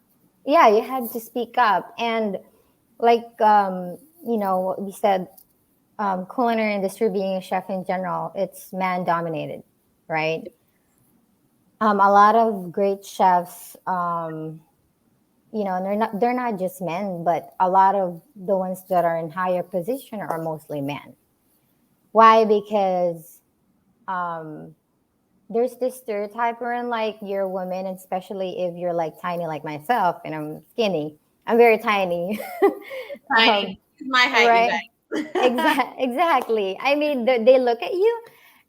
B: yeah, you had to speak up. And like what we said, culinary industry, being a chef in general, it's man dominated, right? A lot of great chefs, they're not just men, but a lot of the ones that are in higher position are mostly men. Why? Because um, there's this stereotype around like you're a woman, and especially if you're like tiny like myself, and I'm skinny. I'm very tiny. um,
A: Tiny. It's my height, you
B: right.
A: guys.
B: Exactly. I mean, they look at you,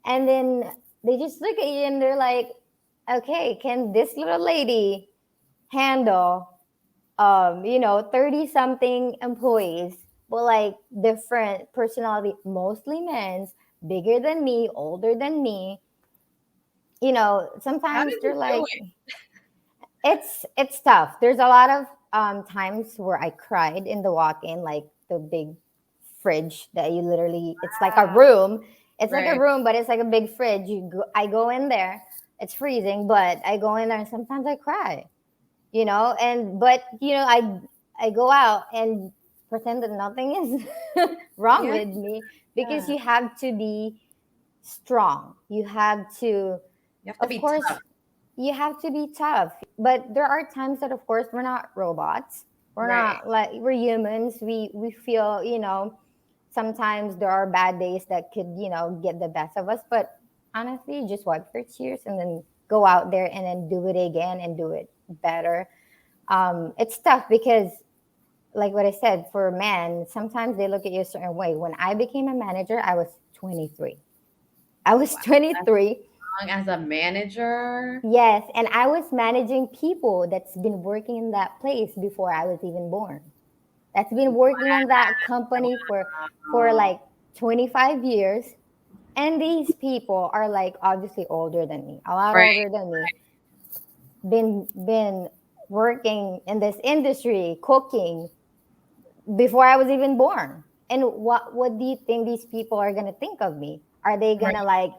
B: and then they just look at you and they're like, okay, can this little lady handle 30 something employees, but like different personality, mostly men's, bigger than me, older than me,
A: How
B: sometimes
A: did you
B: they're
A: do
B: like,
A: it?
B: it's tough. There's a lot of times where I cried in the walk-in, like the big fridge that you literally, it's like a
A: Wow.
B: room. It's like a
A: Right.
B: room, but it's like a big fridge. I go in there. It's freezing, but I go in there and sometimes I cry. And but I go out and pretend that nothing is wrong
A: Yeah.
B: with me, because
A: Yeah.
B: you have to be strong. You have to,
A: You have to
B: of
A: be
B: course,
A: tough.
B: you have to be tough. But there are times that, of course, we're not robots. We're
A: Right.
B: not like, we're humans. We feel, sometimes there are bad days that could, get the best of us. But honestly, just wipe your tears and then go out there and then do it again and do it better. It's tough because, like what I said, for men, sometimes they look at you a certain way. When I became a manager, I was 23. I was
A: Wow. As
B: 23.
A: long as a manager.
B: Yes, and I was managing people that's been working in that place before I was even born. That's been working on that company for
A: Wow.
B: like 25 years. And these people are like obviously older than me, a lot
A: Right.
B: older than me. Been working in this industry, cooking before I was even born. And what do you think these people are gonna think of me? Are they
A: Right.
B: gonna like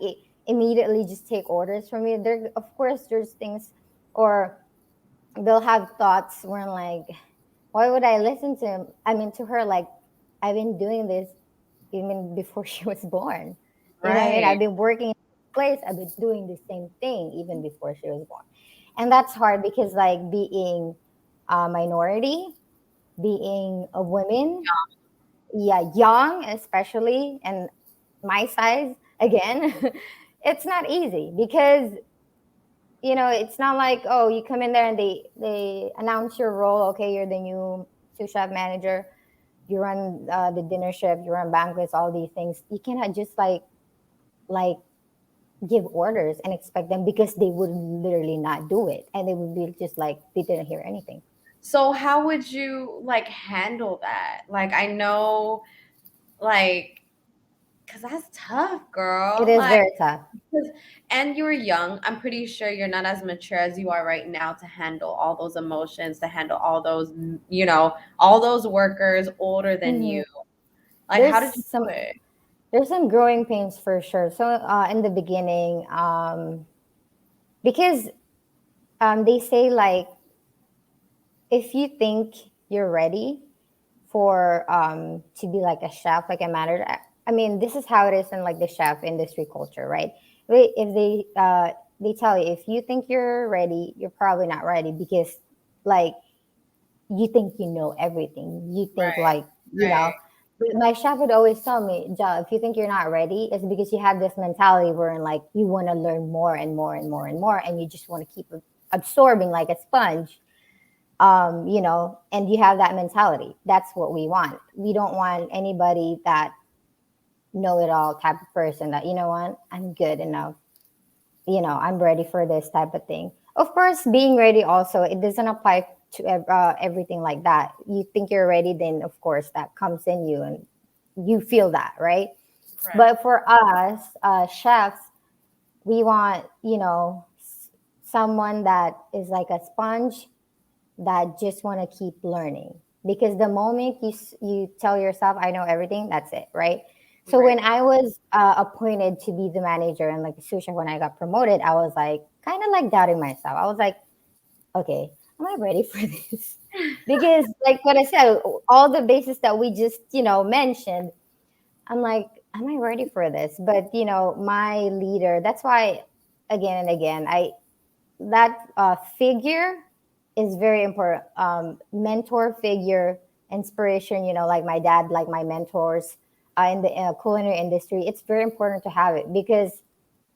B: immediately just take orders from me? There, of course, there's things, or they'll have thoughts where like, why would I listen to him? I mean, to her, like, I've been doing this even before she was born. You know what I mean?
A: Right.
B: I've been working in this place. I've been doing the same thing even before she was born, and that's hard because like being a minority, being a woman, yeah, young especially, and my size again, it's not easy because it's not like, oh, you come in there and they announce your role. Okay, you're the new sous chef manager. You run the dinner shift. You run banquets. All these things. You cannot just like give orders and expect them, because they would literally not do it, and they would be just like they didn't hear anything.
A: So how would you like handle that? Like I know, like, cause that's tough,
B: It
A: girl.
B: is
A: Like,
B: very tough.
A: 'cause- and you're young. I'm pretty sure you're not as mature as you are right now to handle all those emotions, to handle all those, all those workers older than
B: Hmm.
A: you. Like,
B: There's
A: how did you do
B: some
A: it?
B: there's some growing pains for sure. So in the beginning, because they say like, if you think you're ready for to be like a chef, like a manager. I mean, this is how it is in like the chef industry culture, right? If they tell you, if you think you're ready, you're probably not ready, because like you think you know everything. You think
A: Right,
B: like,
A: right,
B: but my chef would always tell me, "Ja, if you think you're not ready, it's because you have this mentality where like you want to learn more and more and more and more, and you just want to keep absorbing like a sponge." And you have that mentality. That's what we want. We don't want anybody that know it all type of person that, what, I'm good enough. I'm ready for this type of thing. Of course, being ready also, it doesn't apply to everything like that. You think you're ready, then of course that comes in you and you feel that, right?
A: correct.
B: But for us, chefs, we want, someone that is like a sponge, that just want to keep learning, because the moment you tell yourself I know everything, that's it, right? So when
A: Right.
B: I was appointed to be the manager and like the sous chef, when I got promoted, I was like kind of like doubting myself. I was like, okay, am I ready for this? Because like what I said, all the bases that we just mentioned, I'm like, am I ready for this? But my leader, that's why again and again, I that figure is very important. Mentor figure, inspiration, like my dad, like my mentors in the culinary industry. It's very important to have it, because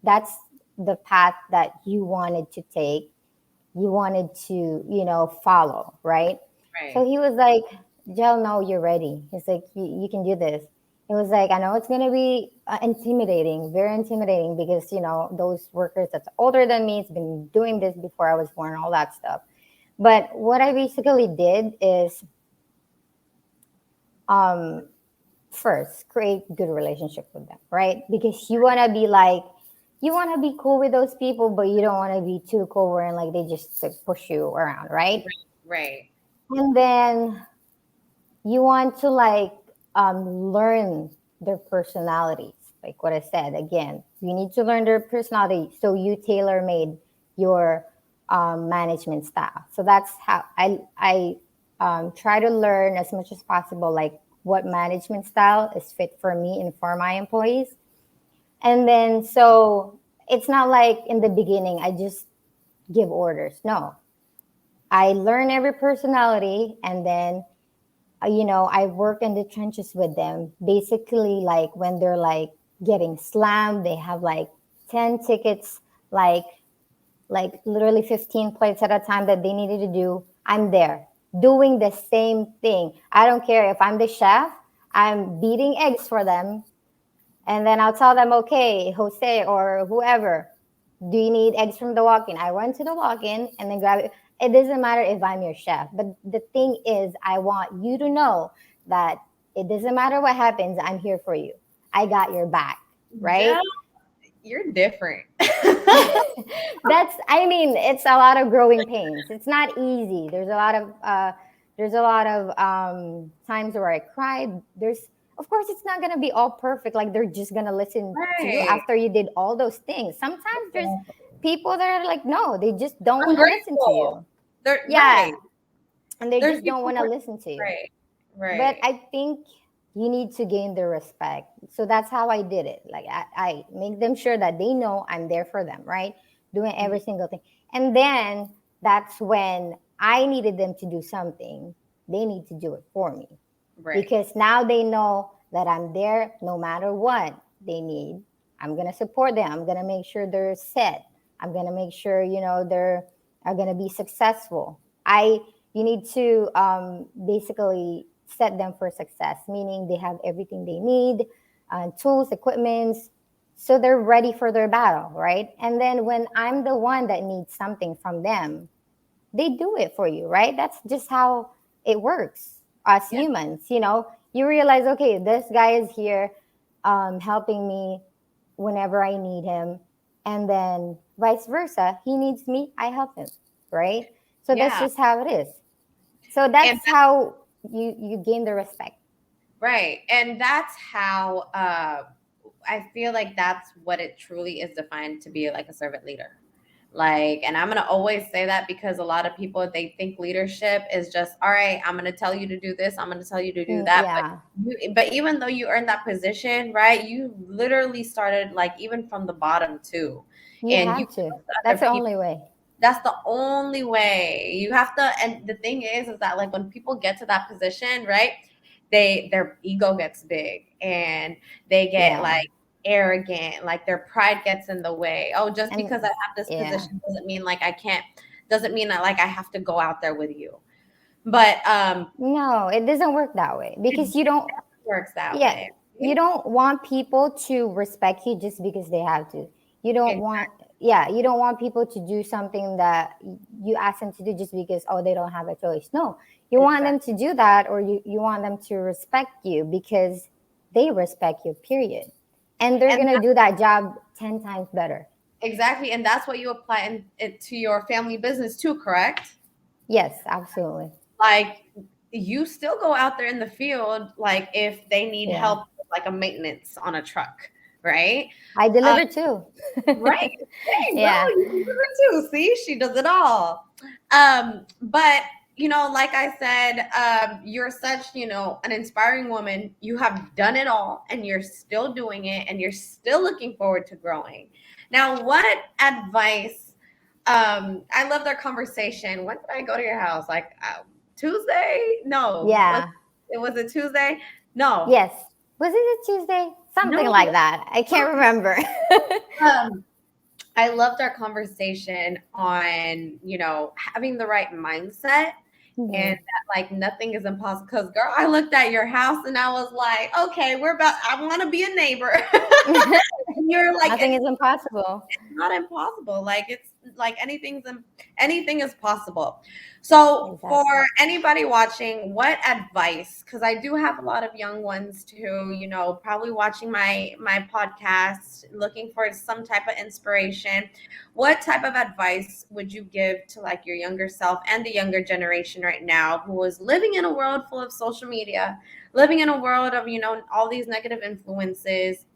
B: that's the path that you wanted to take, you wanted to, follow, right? So
A: Right.
B: he was like, Gel, no, you're ready. He's like, you can do this. It was like, I know it's going to be intimidating, very intimidating, because, those workers that's older than me, it's been doing this before I was born, all that stuff. But what I basically did is um, first create good relationship with them, right? Because you want to be like, you want to be cool with those people, but you don't want to be too cool and like they just like, push you around, right?
A: Right.
B: And then you want to like learn their personalities, like what I said. Again, you need to learn their personality, so you tailor made your management style. So that's how I try to learn as much as possible, like what management style is fit for me and for my employees. And then so it's not like in the beginning I just give orders. No, I learn every personality, and then I work in the trenches with them. Basically, like when they're like getting slammed, they have like 10 tickets, like literally 15 plates at a time that they needed to do. I'm there doing the same thing. I don't care if I'm the chef, I'm beating eggs for them. And then I'll tell them, okay, Jose or whoever, do you need eggs from the walk in? I went to the walk in and then grab it. It doesn't matter if I'm your chef. But the thing is, I want you to know that it doesn't matter what happens, I'm here for you. I got your back, right?
A: Yeah, you're different.
B: I mean, it's a lot of growing pains. It's not easy. There's a lot of times where I cried. Of course, it's not gonna be all perfect. Like they're just gonna listen to you
A: Right.
B: after you did all those things. Sometimes there's people that are like, no, they just don't want to listen to
A: Ungrateful.
B: you.
A: They're
B: Yeah,
A: right.
B: and they
A: There's
B: just don't
A: people
B: want
A: who
B: to
A: are
B: listen to you.
A: right.
B: But
A: Right.
B: I think you need to gain their respect. So that's how I did it. Like I make them sure that they know I'm there for them, right? Doing
A: Mhm.
B: every single thing. And then that's when I needed them to do something, they need to do it for me.
A: Right.
B: Because now they know that I'm there no matter what they need. I'm gonna support them. I'm gonna make sure they're set. I'm gonna make sure, they're are gonna be successful. You need to basically set them for success, meaning they have everything they need, tools, equipments, so they're ready for their battle, right? And then when I'm the one that needs something from them, they do it for you, right? That's just how it works as
A: Yeah.
B: humans. You realize, okay, this guy is here helping me whenever I need him. And then vice versa, he needs me, I help him, right? So that's
A: Yeah.
B: just how it is. So
A: And
B: that's how you gain the respect.
A: right. And that's how I feel like that's what it truly is defined to be like a servant leader. Like, and I'm going to always say that because a lot of people, they think leadership is just, all right, I'm going to tell you to do this. I'm going to tell you to do that.
B: Yeah,
A: But even though you earned that position, right, you literally started like even from the bottom too.
B: you
A: And you
B: have to.
A: other
B: That's the
A: people,
B: only way.
A: that's the only way you have to. And the thing is that like when people get to that position, right, their ego gets big and they get
B: Yeah.
A: like arrogant, like their pride gets in the way. Oh, just
B: And
A: because I have this
B: yeah.
A: position doesn't mean like I can't, doesn't mean that like I have to go out there with you. But
B: No, it doesn't work that way
A: it
B: because you don't.
A: works that
B: Yeah,
A: way.
B: you don't want people to respect you just because they have to. You don't
A: Right?
B: want, yeah, you don't want people to do something that you ask them to do just because, oh, they don't have a choice. No, you want them
A: Exactly.
B: to do that, or you want them to respect you because they respect you, period. And they're
A: And
B: going to do that job 10 times better.
A: exactly, and that's what you apply in, it to your family business too, correct?
B: Yes, absolutely.
A: Like you still go out there in the field, like if they need
B: Yeah.
A: help with like a maintenance on a truck, right?
B: I
A: Um,
B: deliver too.
A: right. Hey, girl,
B: Yeah.
A: you can do it too. See, she does it all. But like I said, you're such, an inspiring woman. You have done it all and you're still doing it and you're still looking forward to growing. Now, what advice? I loved our conversation. When did I go to your house? Like Tuesday? No,
B: Yeah.
A: was it Tuesday? No,
B: Yes. Was it a Tuesday? Something
A: no.
B: like that. I can't remember.
A: Um, I loved our conversation on, having the right mindset and
B: Mhm.
A: that like nothing is impossible. Because girl, I looked at your house and I was like, okay, I want to be a neighbor. And you're like,
B: Nothing is impossible.
A: it's not impossible. Like like anything is possible. So for
B: Exactly.
A: anybody watching, what advice, because I do have a lot of young ones too, probably watching my podcast, looking for some type of inspiration, what type of advice would you give to like your younger self and the younger generation right now who is living in a world full of social media, living in a world of, all these negative influences?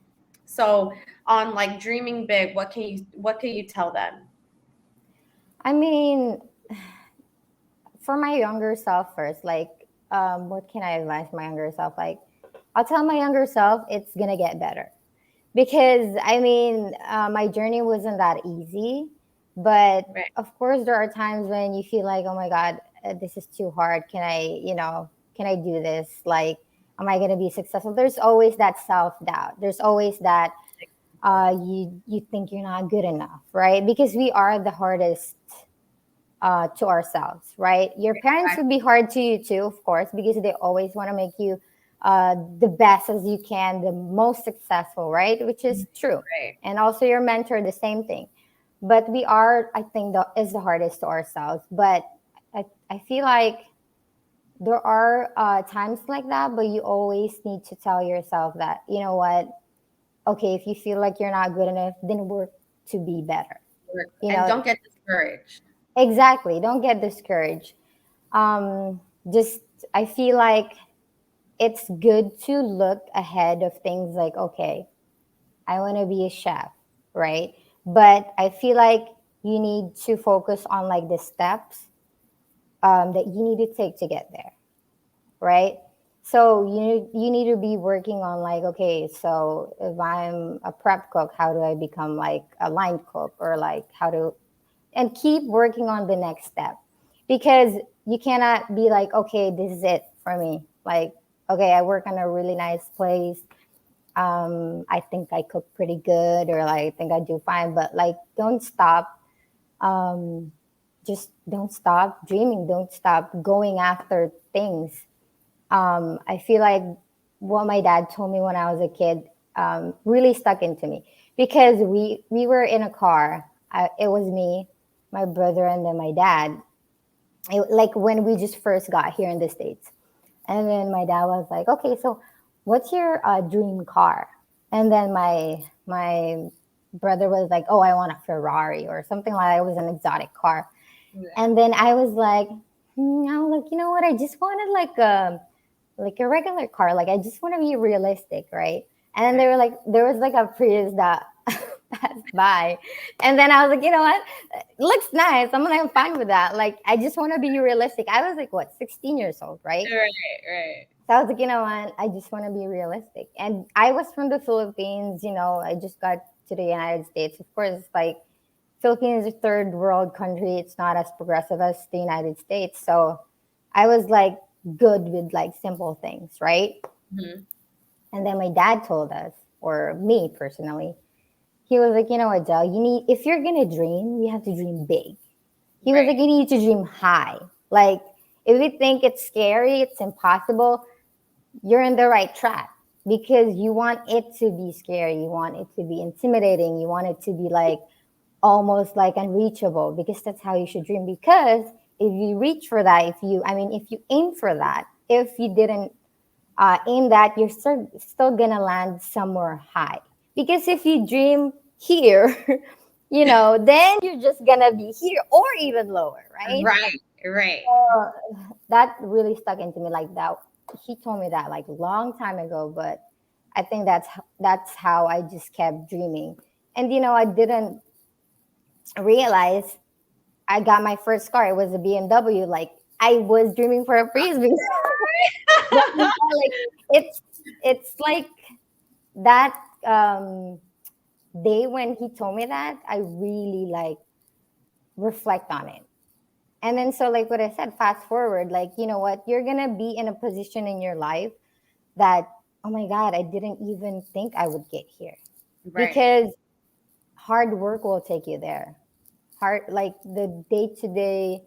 A: So on like dreaming big, what can you tell them?
B: I mean, for my younger self first, like, what can I advise my younger self? Like, I'll tell my younger self it's gonna get better, because I mean, my journey wasn't that easy, but
A: Right.
B: of course there are times when you feel like, oh my god, this is too hard. Can I do this? Like, am I gonna be successful? There's always that self doubt. There's always that you think you're not good enough, right? Because we are the hardest to ourselves, right? Your parents would be hard to you too, of course, because they always want to make you the best as you can, the most successful, right? Which is true.
A: Right.
B: And also your mentor, the same thing. But we are, I think, is the hardest to ourselves. But I feel like there are times like that, but you always need to tell yourself that, you know what, okay, if you feel like you're not good enough, then work to be better. You
A: And
B: know,
A: don't get discouraged.
B: exactly. Don't get discouraged. um just I feel like it's good to look ahead of things, like, okay, I want to be a chef, right? But I feel like you need to focus on like the steps that you need to take to get there, right? So you need to be working on, like, okay, so if I'm a prep cook, how do I become like a line cook, or like how to, and keep working on the next step, because you cannot be like, okay, this is it for me. Like, okay, I work on a really nice place. I think I cook pretty good, or like I think I do fine, but like, don't stop. Um, just don't stop dreaming. Don't stop going after things. I feel like what my dad told me when I was a kid really stuck into me, because we were in a car. It was me, my brother, and then my dad. Like when we just first got here in the States, and then my dad was like, "Okay, so what's your dream car?" And then my brother was like, "Oh, I want a Ferrari or something like that. It was an exotic car."
A: Yeah.
B: And then I was like, I was like, you know what? I just wanted like a regular car. Like, I just want to be realistic, right? And then they
A: Right.
B: were like, there was like a Prius that passed by, and then I was like, you know what? It looks nice. I'm fine with that. Like, I just want to be realistic. I was like, what, 16 years old, right?
A: Right. Right.
B: So I was like, you know what? I just want to be realistic. And I was from the Philippines. I just got to the United States. Of course, like, Philippines is a third world country. It's not as progressive as the United States. So I was like good with like simple things, right?
A: Mhm.
B: And then my dad told us, or me personally, he was like, you know what, Del, if you're gonna dream, you have to dream big. He was like,
A: Right.
B: you need to dream high. Like, if you think it's scary, it's impossible, you're in the right track, because you want it to be scary, you want it to be intimidating, you want it to be like almost like unreachable, because that's how you should dream. Because if you reach for that, if you aim for that, if you didn't aim that, you're still gonna land somewhere high. Because if you dream here, then you're just gonna be here or even lower, right?
A: Right. Right.
B: uh, that really stuck into me, like that. He told me that like a long time ago, but I think that's how I just kept dreaming. And I didn't realize I got my first car. It was a BMW. Like, I was dreaming for a Prius because like it's like that day when he told me that, I really like reflect on it. And then, so like what I said, fast forward, like, you know what, you're gonna be in a position in your life that, oh my God, I didn't even think I would get here.
A: Right.
B: Because hard work will take you there. Hard, like the day-to-day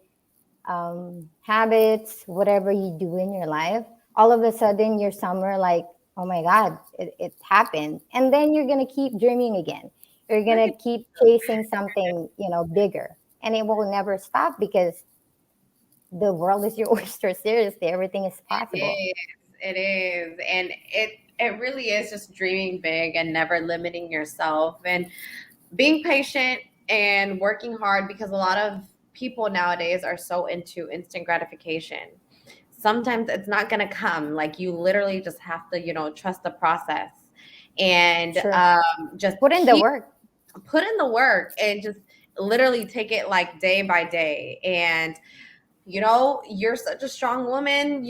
B: habits, whatever you do in your life, all of a sudden you're somewhere like, oh my God, it happened. And then you're going to keep dreaming again. You're
A: Look
B: going
A: at
B: to keep chasing something, bigger. and it will never stop because the world is your oyster. Seriously, everything is
A: It
B: possible.
A: is. It is. And it really is just dreaming big and never limiting yourself and being patient and working hard, because a lot of people nowadays are so into instant gratification. Sometimes it's not going to come. Like, you literally just have to, trust the process and
B: True.
A: just
B: Put in the
A: keep
B: work.
A: put in the work and just literally take it like day by day. And you're such a strong woman.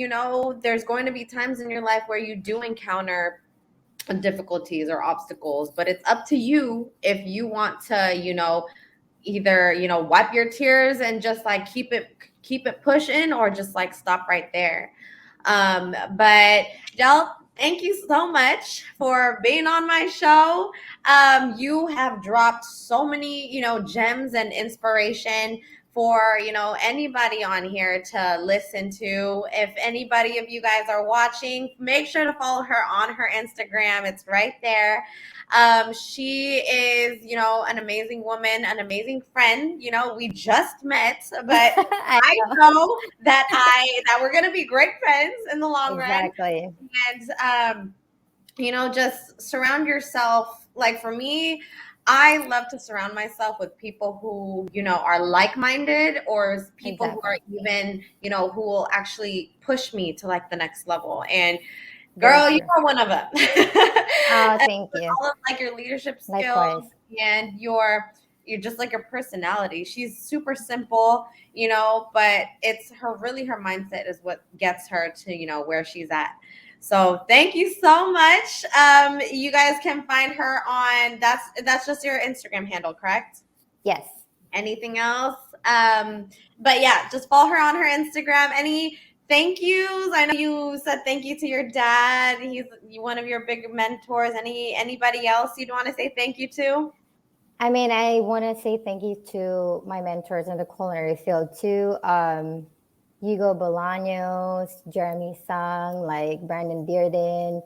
A: There's going to be times in your life where you do encounter difficulties or obstacles, but it's up to you if you want to, either, wipe your tears and just like keep it pushing, or just like stop right there. But Del, thank you so much for being on my show. You have dropped so many, gems and inspiration for, anybody on here to listen to. If anybody of you guys are watching, make sure to follow her on her Instagram. It's right there. She is, an amazing woman, an amazing friend. We just met, but
B: I
A: I
B: know.
A: know that we're gonna be great friends in the long run.
B: Exactly.
A: And just surround yourself. Like, for me, I love to surround myself with people who, are like-minded, or people who are
B: Exactly.
A: even, who will actually push me to like the next level. And
B: Very
A: girl, you
B: true.
A: are one of them.
B: Oh,
A: And
B: thank
A: with
B: you.
A: all of like your leadership skills
B: Likewise.
A: and you're just like your personality. She's super simple, but it's her mindset is what gets her to, where she's at. So thank you so much. You guys can find her on that's just your Instagram handle, correct?
B: Yes.
A: Anything else? But yeah, just follow her on her Instagram. Any thank yous? I know you said thank you to your dad. He's one of your big mentors. Anybody else you'd want to say thank you to?
B: I mean, I want to say thank you to my mentors in the culinary field too. Hugo Bolaños, Jeremy Sung, like Brandon Dearden,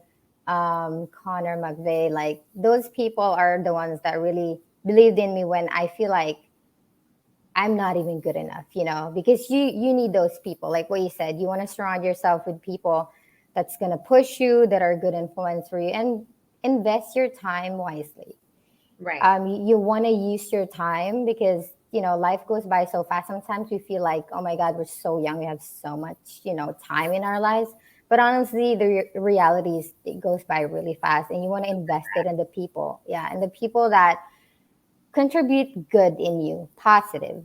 B: Connor McVeigh. Like those people are the ones that really believed in me when I feel like I'm not even good enough, because you need those people. Like what you said, you want to surround yourself with people that's going to push you, that are good influence for you, and invest your time wisely.
A: Right.
B: You want to use your time because life goes by so fast. Sometimes we feel like, oh my god, we're so young, we have so much time in our lives, but honestly the reality is it goes by really fast, and you want to invest it in the people, yeah, and the people that contribute good in you, positive,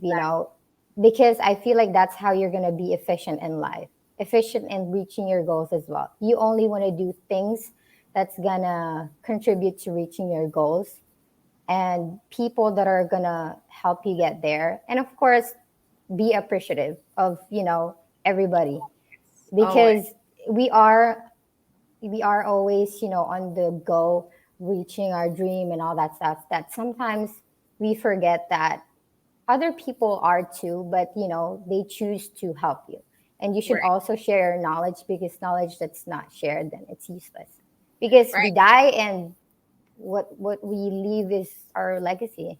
B: because I feel like that's how you're going to be efficient in life, efficient in reaching your goals as well. You only want to do things that's going to contribute to reaching your goals, and people that are gonna help you get there. And of course, be appreciative of everybody,
A: Always.
B: because we are we are always on the go, reaching our dream and all that stuff. That sometimes we forget that other people are too, but they choose to help you. And you should
A: Right.
B: also share knowledge, because knowledge that's not shared, then it's useless. Because we
A: Right.
B: die, and what we leave is our legacy.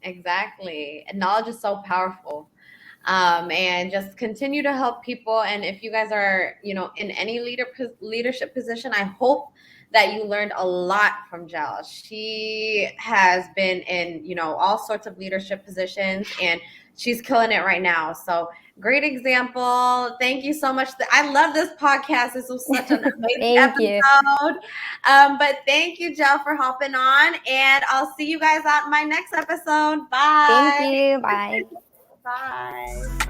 A: Exactly. And knowledge is so powerful. And just continue to help people. And if you guys are, in any leadership position, I hope that you learned a lot from Gel. She has been in, all sorts of leadership positions, and she's killing it right now. So great example. Thank you so much. I love this podcast. This was such an amazing
B: Thank you.
A: episode. But thank you, Gel, for hopping on. And I'll see you guys on my next episode.
B: Thank
A: Bye.
B: you. Bye.
A: Bye.